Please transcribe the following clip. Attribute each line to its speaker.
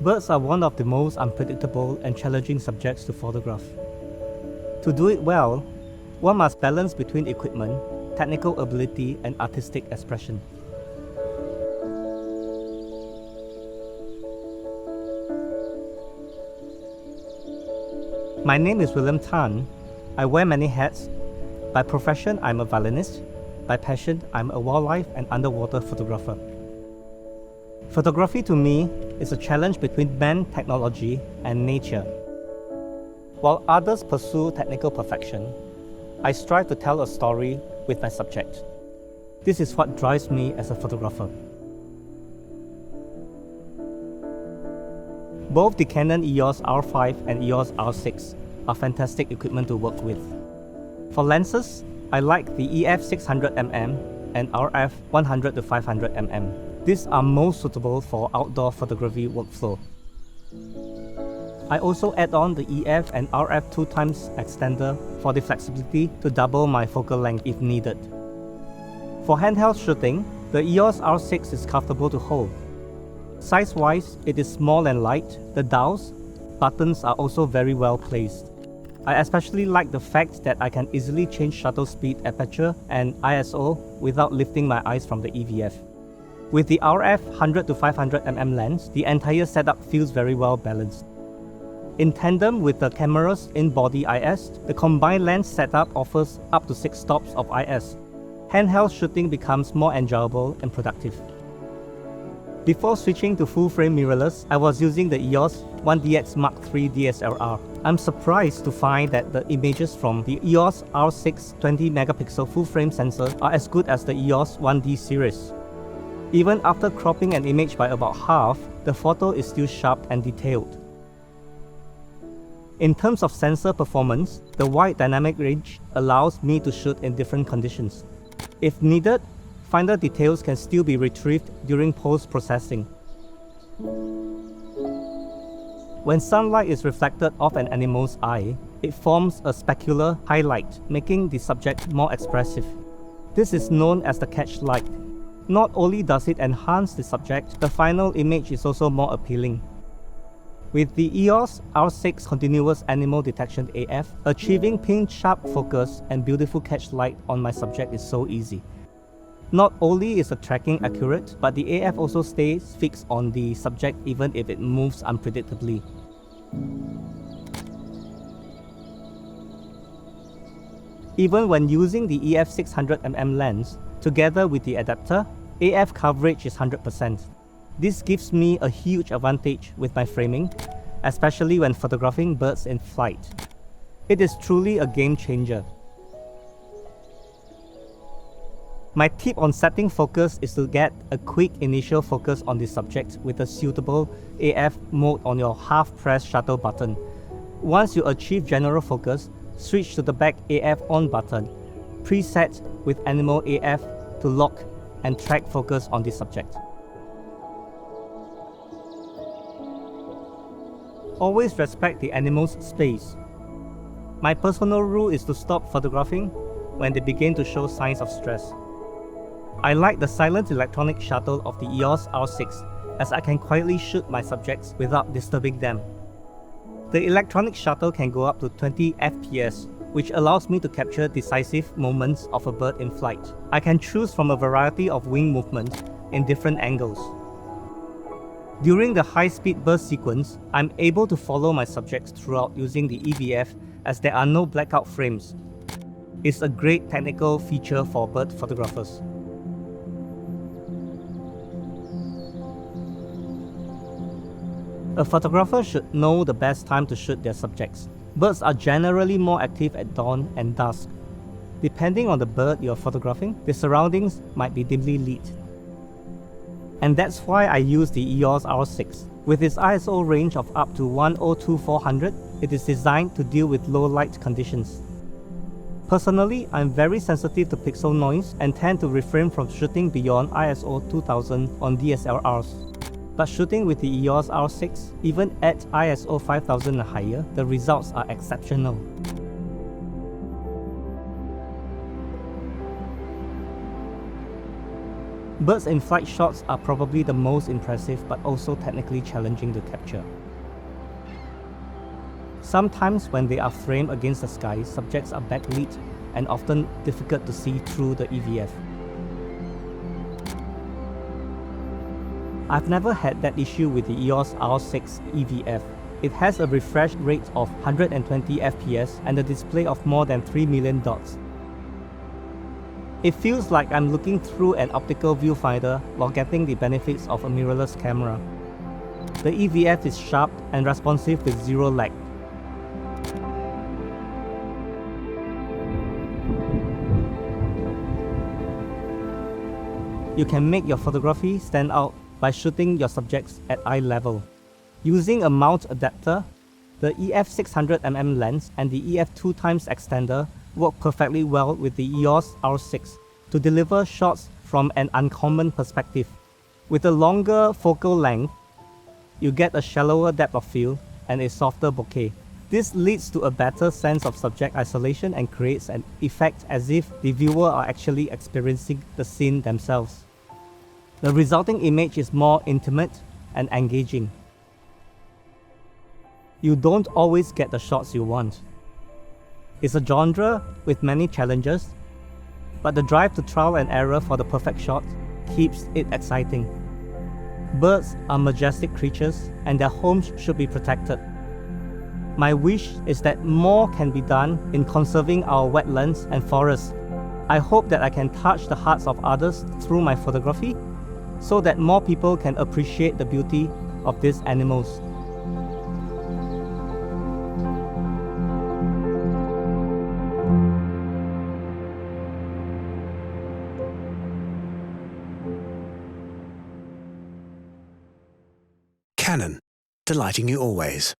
Speaker 1: Birds are one of the most unpredictable and challenging subjects to photograph. To do it well, one must balance between equipment, technical ability, and artistic expression. My name is William Tan. I wear many hats. By profession, I'm a violinist. By passion, I'm a wildlife and underwater photographer. Photography to me is a challenge between man, technology, and nature. While others pursue technical perfection, I strive to tell a story with my subject. This is what drives me as a photographer. Both the Canon EOS R5 and EOS R6 are fantastic equipment to work with. For lenses, I like the EF 600mm and RF 100-500mm. These are most suitable for outdoor photography workflow. I also add on the EF and RF 2x extender for the flexibility to double my focal length if needed. For handheld shooting, the EOS R6 is comfortable to hold. Size-wise, it is small and light. The dials, buttons are also very well placed. I especially like the fact that I can easily change shutter speed, aperture, and ISO without lifting my eyes from the EVF. With the RF 100-500mm lens, the entire setup feels very well balanced. In tandem with the camera's in-body IS, the combined lens setup offers up to 6 stops of IS. Handheld shooting becomes more enjoyable and productive. Before switching to full-frame mirrorless, I was using the EOS 1DX Mark III DSLR. I'm surprised to find that the images from the EOS R6 20MP full-frame sensor are as good as the EOS 1D series. Even after cropping an image by about half, the photo is still sharp and detailed. In terms of sensor performance, the wide dynamic range allows me to shoot in different conditions. If needed, finer details can still be retrieved during post-processing. When sunlight is reflected off an animal's eye, it forms a specular highlight, making the subject more expressive. This is known as the catch light. Not only does it enhance the subject, the final image is also more appealing. With the EOS R6 Continuous Animal Detection AF, achieving pin-sharp focus and beautiful catch light on my subject is so easy. Not only is the tracking accurate, but the AF also stays fixed on the subject even if it moves unpredictably. Even when using the EF 600mm lens, together with the adapter, AF coverage is 100%. This gives me a huge advantage with my framing, especially when photographing birds in flight. It is truly a game changer. My tip on setting focus is to get a quick initial focus on the subject with a suitable AF mode on your half-press shutter button. Once you achieve general focus, switch to the back AF on button. Preset with animal AF to lock and track focus on the subject. Always respect the animal's space. My personal rule is to stop photographing when they begin to show signs of stress. I like the silent electronic shuttle of the EOS R6 as I can quietly shoot my subjects without disturbing them. The electronic shuttle can go up to 20 FPS, which allows me to capture decisive moments of a bird in flight. I can choose from a variety of wing movements in different angles. During the high-speed burst sequence, I'm able to follow my subjects throughout using the EVF as there are no blackout frames. It's a great technical feature for bird photographers. A photographer should know the best time to shoot their subjects. Birds are generally more active at dawn and dusk. Depending on the bird you're photographing, the surroundings might be dimly lit. And that's why I use the EOS R6. With its ISO range of up to 102400, it is designed to deal with low light conditions. Personally, I'm very sensitive to pixel noise and tend to refrain from shooting beyond ISO 2000 on DSLRs. But shooting with the EOS R6, even at ISO 5000 and higher, the results are exceptional. Birds in flight shots are probably the most impressive but also technically challenging to capture. Sometimes when they are framed against the sky, subjects are backlit and often difficult to see through the EVF. I've never had that issue with the EOS R6 EVF. It has a refresh rate of 120 FPS and a display of more than 3 million dots. It feels like I'm looking through an optical viewfinder while getting the benefits of a mirrorless camera. The EVF is sharp and responsive with zero lag. You can make your photography stand out by shooting your subjects at eye level. Using a mount adapter, the EF600mm lens and the EF2x extender work perfectly well with the EOS R6 to deliver shots from an uncommon perspective. With a longer focal length, you get a shallower depth of field and a softer bokeh. This leads to a better sense of subject isolation and creates an effect as if the viewer are actually experiencing the scene themselves. The resulting image is more intimate and engaging. You don't always get the shots you want. It's a genre with many challenges, but the drive to trial and error for the perfect shot keeps it exciting. Birds are majestic creatures and their homes should be protected. My wish is that more can be done in conserving our wetlands and forests. I hope that I can touch the hearts of others through my photography, so that more people can appreciate the beauty of these animals.
Speaker 2: Canon, delighting you always.